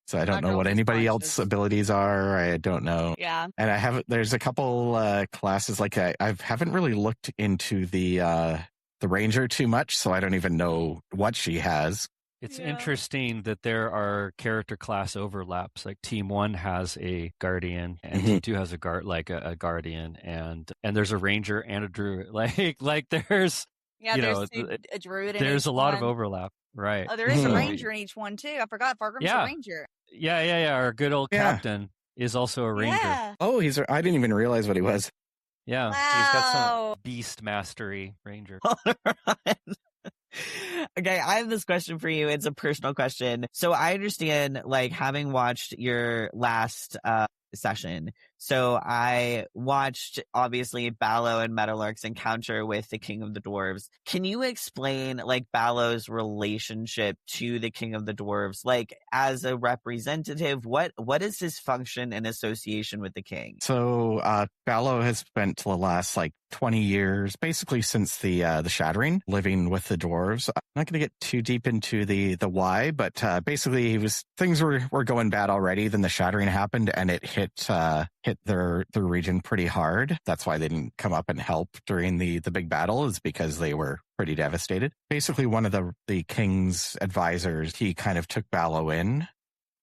So I don't know what anybody else's abilities are. I don't know. Yeah. And there's a couple classes, I haven't really looked into the ranger too much, so I don't even know what she has. It's interesting that there are character class overlaps. Like Team 1 has a guardian, and Team 2 has a guardian, and there's a ranger and a druid. There's a druid. There's a lot of overlap, right? Oh, there is a ranger in each one too. I forgot Fargrim's a ranger. Yeah. Our good old captain is also a ranger. Yeah. Oh, I didn't even realize what he was. Yeah, He's got some beast mastery ranger. Okay, I have this question for you. It's a personal question. So I understand, having watched your last session. So I watched, obviously, Ballo and Meadowlark's encounter with the King of the Dwarves. Can you explain, Ballo's relationship to the King of the Dwarves? As a representative, what is his function and association with the King? So Ballo has spent the last, 20 years, basically since the Shattering, living with the dwarves. I'm not going to get too deep into the why, but basically things were going bad already. Then the Shattering happened, and it hit their region pretty hard. That's why they didn't come up and help during the big battle, is because they were pretty devastated. Basically, one of the king's advisors, he kind of took Ballo in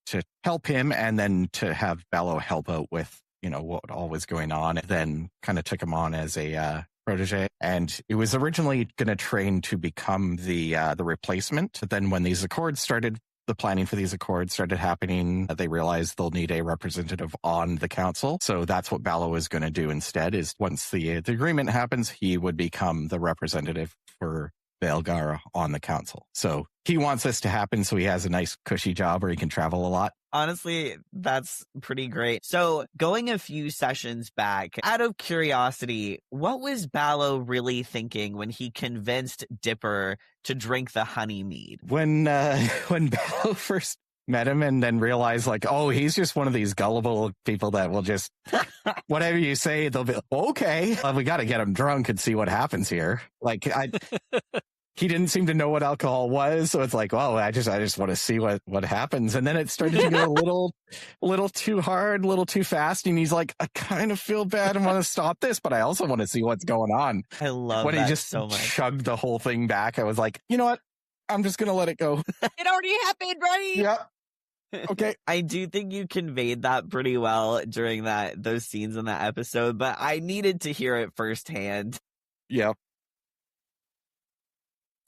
to help him, and then to have Ballo help out with what all was going on, then kind of took him on as a protege. And it was originally going to train to become the replacement. Then when these Accords started the planning for these accords started happening, they realized they'll need a representative on the council. So that's what Ballo is going to do instead, is once the agreement happens, he would become the representative for the Elgara on the council. So he wants this to happen so he has a nice cushy job where he can travel a lot. Honestly, that's pretty great. So going a few sessions back, out of curiosity, what was Ballo really thinking when he convinced Dipper to drink the honey mead? When Ballo first met him and then realized, like, oh, he's just one of these gullible people that will just, whatever you say, they'll be, okay, we got to get him drunk and see what happens here. Like, he didn't seem to know what alcohol was. So it's like, well, I just want to see what happens. And then it started to get a little too hard, a little too fast. And he's like, I kind of feel bad and want to stop this, but I also want to see what's going on. I love when that he just so much. chugged the whole thing back. I was like, you know what? I'm just going to let it go. It already happened, right? Yep. Okay. I do think you conveyed that pretty well during those scenes in that episode, but I needed to hear it firsthand. Yeah.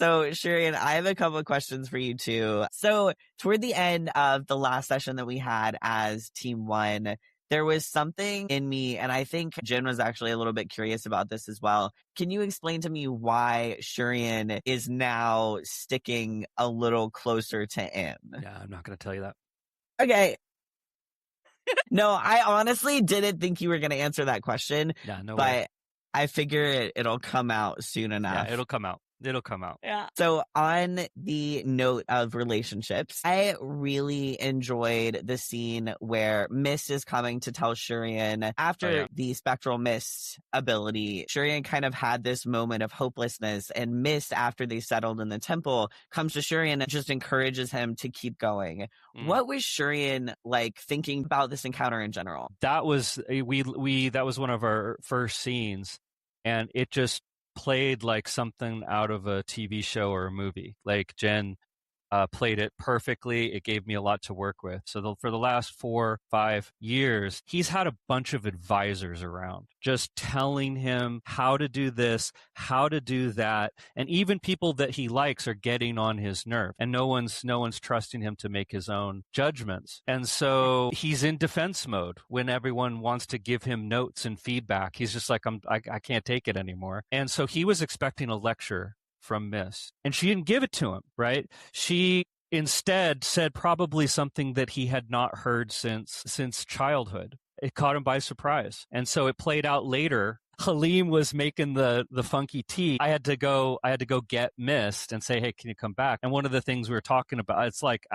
So, Shurian, I have a couple of questions for you too. So, toward the end of the last session that we had as Team 1, there was something in me, and I think Jen was actually a little bit curious about this as well. Can you explain to me why Shurian is now sticking a little closer to Im? Yeah, I'm not going to tell you that. Okay. No, I honestly didn't think you were going to answer that question. Yeah, no but way. I figure it'll come out soon enough. Yeah, it'll come out. It'll come out. Yeah. So on the note of relationships, I really enjoyed the scene where Mist is coming to tell Shurian after the spectral mist ability, Shurian kind of had this moment of hopelessness, and Mist, after they settled in the temple, comes to Shurian and just encourages him to keep going. What was Shurian like thinking about this encounter in general? That was that was one of our first scenes, and it just played like something out of a TV show or a movie. Like Jen played it perfectly. It gave me a lot to work with. So for the last 4-5 years, he's had a bunch of advisors around just telling him how to do this, how to do that. And even people that he likes are getting on his nerve, and no one's trusting him to make his own judgments. And so he's in defense mode when everyone wants to give him notes and feedback. He's just like, I can't take it anymore. And so he was expecting a lecture from Mist, and she didn't give it to him, right? She instead said probably something that he had not heard since childhood. It caught him by surprise. And so it played out later. Halim was making the funky tea. I had to go get Mist and say, hey, can you come back? And one of the things we were talking about, it's like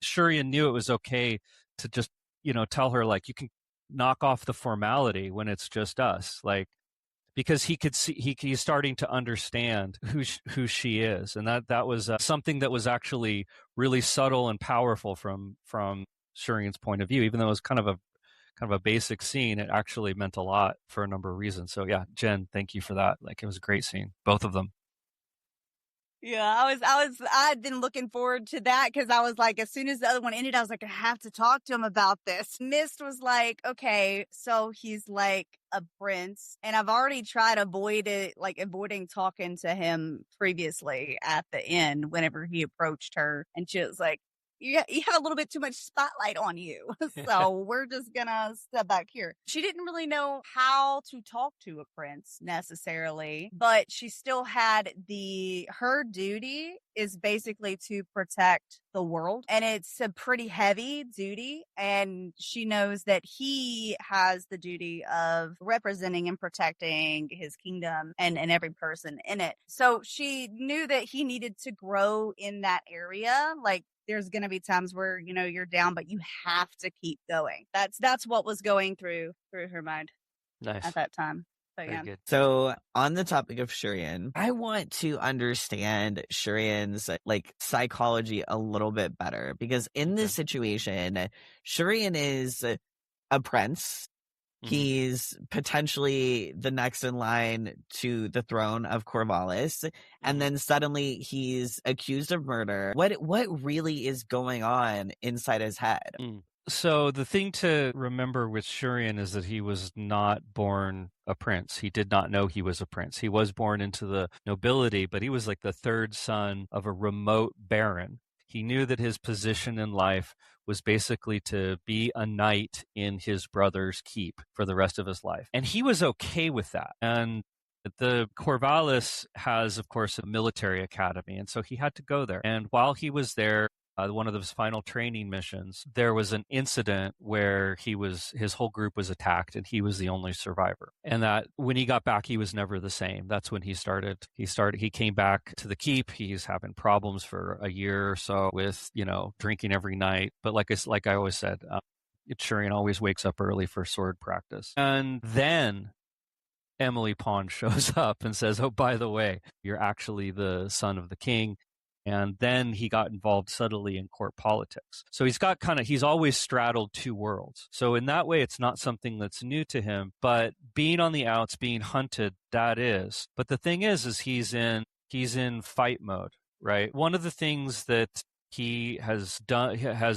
Shurian knew it was okay to just, tell her, like, you can knock off the formality when it's just us. Like, because he could see he's starting to understand who she is, and that was something that was actually really subtle and powerful from Shurian's point of view. Even though it was kind of a basic scene, it actually meant a lot for a number of reasons. So yeah, Jen, thank you for that. Like, it was a great scene, both of them. Yeah, I'd been looking forward to that because I was like, as soon as the other one ended, I was like, I have to talk to him about this. Mist was like, okay, so he's like a prince, and I've already tried avoiding talking to him previously at the end whenever he approached her, and she was like, you have a little bit too much spotlight on you. So we're just gonna step back here. She didn't really know how to talk to a prince necessarily, but she still had her duty is basically to protect the world. And it's a pretty heavy duty. And she knows that he has the duty of representing and protecting his kingdom and every person in it. So she knew that he needed to grow in that area. Like, there's going to be times where, you're down, but you have to keep going. That's what was going through her mind at that time. But, Very good. So on the topic of Shurian, I want to understand Shurian's psychology a little bit better, because in this situation, Shurian is a prince. He's potentially the next in line to the throne of Corvallis, and then suddenly he's accused of murder. What really is going on inside his head? So the thing to remember with Shurian is that he was not born a prince. He did not know he was a prince. He was born into the nobility, but he was like the third son of a remote baron. He knew that his position in life was basically to be a knight in his brother's keep for the rest of his life. And he was okay with that. And the Corvallis has, of course, a military academy, and so he had to go there. And while he was there, one of his final training missions, there was an incident where his whole group was attacked, and he was the only survivor. And that when he got back, he was never the same. That's when he came back to the keep. He's having problems for a year or so with, drinking every night. But like I always said, Shurian always wakes up early for sword practice. And then Emily Pond shows up and says, "Oh, by the way, you're actually the son of the king." And then he got involved subtly in court politics. So he's always straddled two worlds. So in that way, it's not something that's new to him, but being on the outs, being hunted, that is. But the thing is he's in fight mode, right? One of the things that he has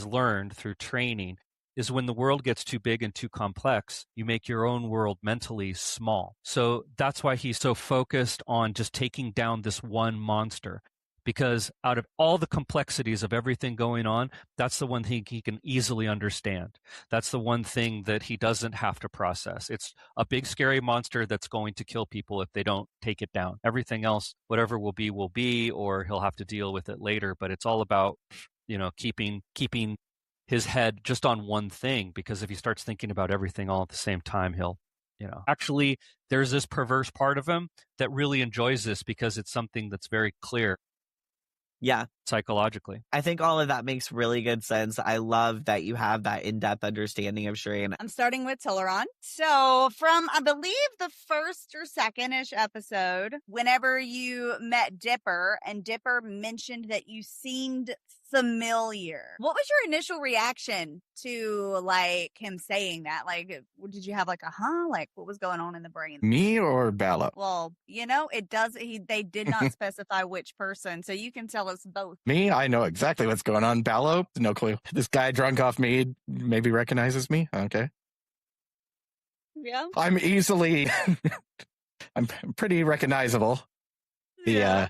learned through training is when the world gets too big and too complex, you make your own world mentally small. So that's why he's so focused on just taking down this one monster. Because out of all the complexities of everything going on, that's the one thing he can easily understand. That's the one thing that he doesn't have to process. It's a big, scary monster that's going to kill people if they don't take it down. Everything else, whatever will be, or he'll have to deal with it later. But it's all about, keeping his head just on one thing. Because if he starts thinking about everything all at the same time, he'll, Actually, there's this perverse part of him that really enjoys this because it's something that's very clear. Yeah. Psychologically. I think all of that makes really good sense. I love that you have that in-depth understanding of Shurian. I'm starting with Teleron. So from, I believe, the first or second-ish episode, whenever you met Dipper, and Dipper mentioned that you seemed familiar. What was your initial reaction to, him saying that? Did you have what was going on in the brain? Me or Bella? Well, they did not specify which person, so you can tell us both. Me? I know exactly what's going on. Ballo? No clue. This guy drunk off mead maybe recognizes me? Okay. Yeah. I'm pretty recognizable. The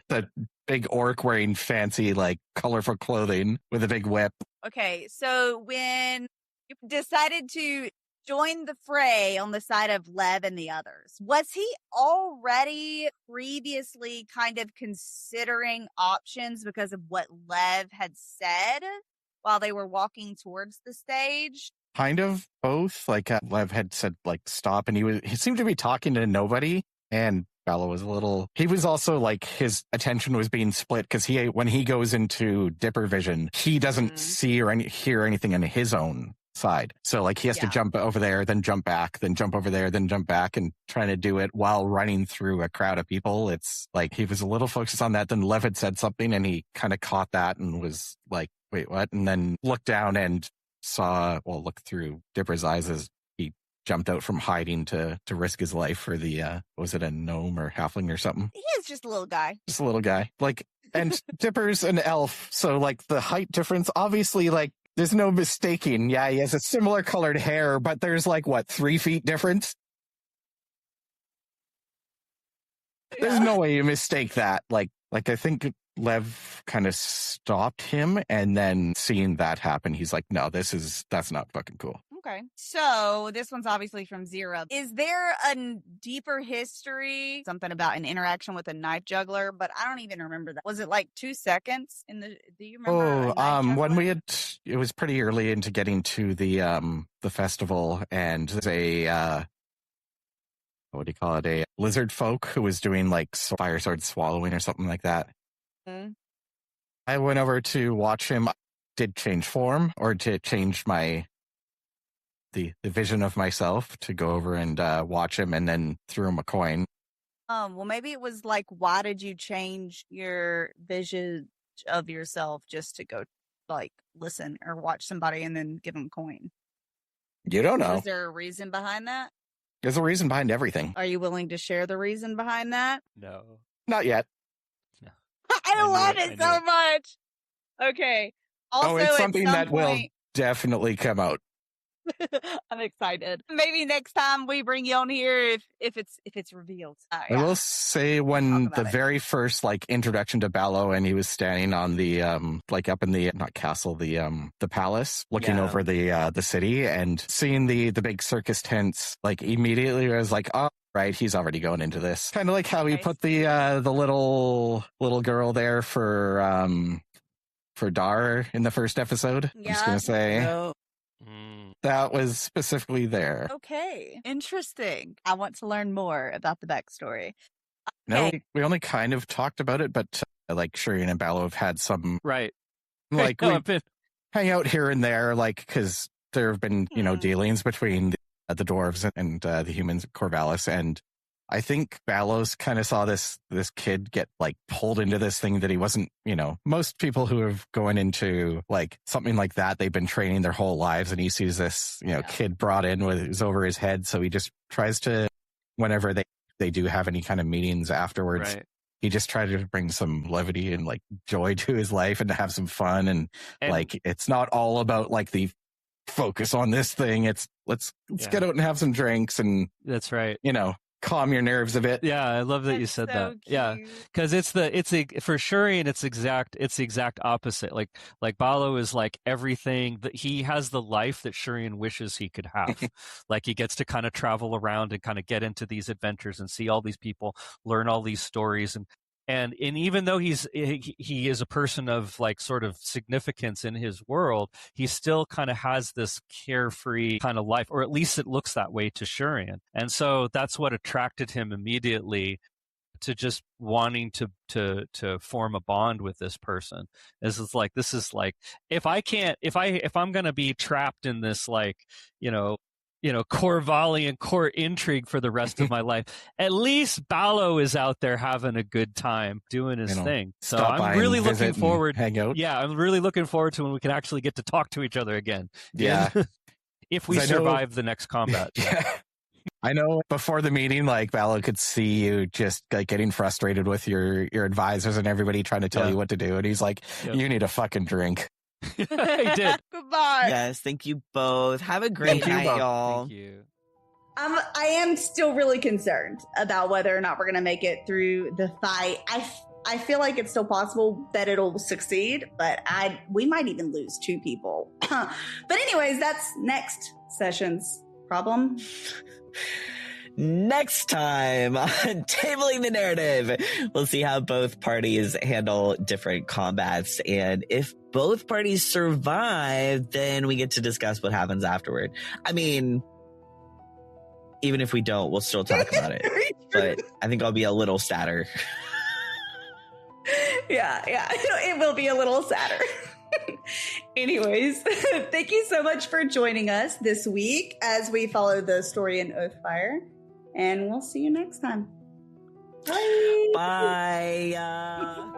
big orc wearing fancy, colorful clothing with a big whip. Okay, so when you decided to join the fray on the side of Lev and the others, was he already previously kind of considering options because of what Lev had said while they were walking towards the stage? Kind of both. Lev had said, stop, and he seemed to be talking to nobody, and Ballo was he was also his attention was being split because when he goes into Dipper vision, he doesn't see or hear anything on his own side. So he has to jump over there, then jump back, then jump over there, then jump back, and trying to do it while running through a crowd of people. It's he was a little focused on that. Then Lev had said something and he kind of caught that and was like, wait, what? And then looked down and looked through Dipper's eyes as he jumped out from hiding to risk his life for the, was it a gnome or halfling or something? He is just a little guy. Just a little guy. And Dipper's an elf. So the height difference, obviously, there's no mistaking. Yeah, he has a similar colored hair, but there's 3 feet difference? There's no way you mistake that. I think Lev kind of stopped him, and then seeing that happen, he's like, no, that's not fucking cool. Okay. So this one's obviously from Zira. Is there a deeper history? Something about an interaction with a knife juggler, but I don't even remember that. Was it 2 seconds do you remember? When it was pretty early into getting to the festival, and there's what do you call it? A lizard folk who was doing fire sword swallowing or something like that. Mm-hmm. I went over to watch him. Did change form or to change the vision of myself to go over and watch him, and then threw him a coin. Well, maybe it was why did you change your vision of yourself just to go listen or watch somebody and then give them a coin? You don't know. Is there a reason behind that? There's a reason behind everything. Are you willing to share the reason behind that? No. Not yet. No. I love it so much. Okay. Also, it's something that will definitely come out. I'm excited. Maybe next time we bring you on here if it's revealed. I will say when the very first like introduction to Ballo and he was standing on the like up in the not castle, the palace, looking over the city and seeing the big circus tents, like immediately I was like, oh right, he's already going into this. Kind of like how we put the little girl there for Dar in the first episode. Yeah. I'm just gonna say that was specifically there. Okay, interesting. I want to learn more about the backstory. No, we only kind of talked about it, but like Shurian and Ballo have had some right. Like we hang out here and there, like because there have been dealings between the dwarves and the humans, Corvallis, and I think Ballo's kind of saw this kid get like pulled into this thing that he wasn't, most people who have going into like something like that, they've been training their whole lives and he sees this, kid brought in with it was over his head. So he just tries to, whenever they do have any kind of meetings afterwards, he just tries to bring some levity and like joy to his life and to have some fun. And like, it's not all about like the focus on this thing. It's let's get out and have some drinks and that's right. Calm your nerves a bit. Yeah, I love that you said that. Cute. Yeah, because for Shurian, it's the exact opposite. Like Ballo is like everything that he has the life that Shurian wishes he could have. Like he gets to kind of travel around and kind of get into these adventures and see all these people, learn all these stories, and even though he is a person of like sort of significance in his world, he still kind of has this carefree kind of life, or at least it looks that way to Shurian. And so that's what attracted him immediately to just wanting to form a bond with this person. This is like if I'm gonna be trapped in this like Corvallian court intrigue for the rest of my life, at least Ballo is out there having a good time doing his thing. So I'm really looking forward. Hang out. Yeah, I'm really looking forward to when we can actually get to talk to each other again. Yeah. If we survive the next combat. Yeah. I know before the meeting, like Ballo could see you just like getting frustrated with your advisors and everybody trying to tell you what to do. And he's like, you need a fucking drink. He did. Goodbye. Yes, thank you both. Have a great night, y'all. Thank you. I am still really concerned about whether or not we're going to make it through the fight. I feel like it's still possible that it'll succeed, but we might even lose 2 people. But anyways, that's next session's problem. Next time on Tabling the Narrative, we'll see how both parties handle different combats. And if both parties survive, then we get to discuss what happens afterward. I mean, even if we don't, we'll still talk about it. But I think I'll be a little sadder. Yeah, it will be a little sadder. Anyways, thank you so much for joining us this week as we follow the story in Oathfyre. And we'll see you next time. Bye. Bye.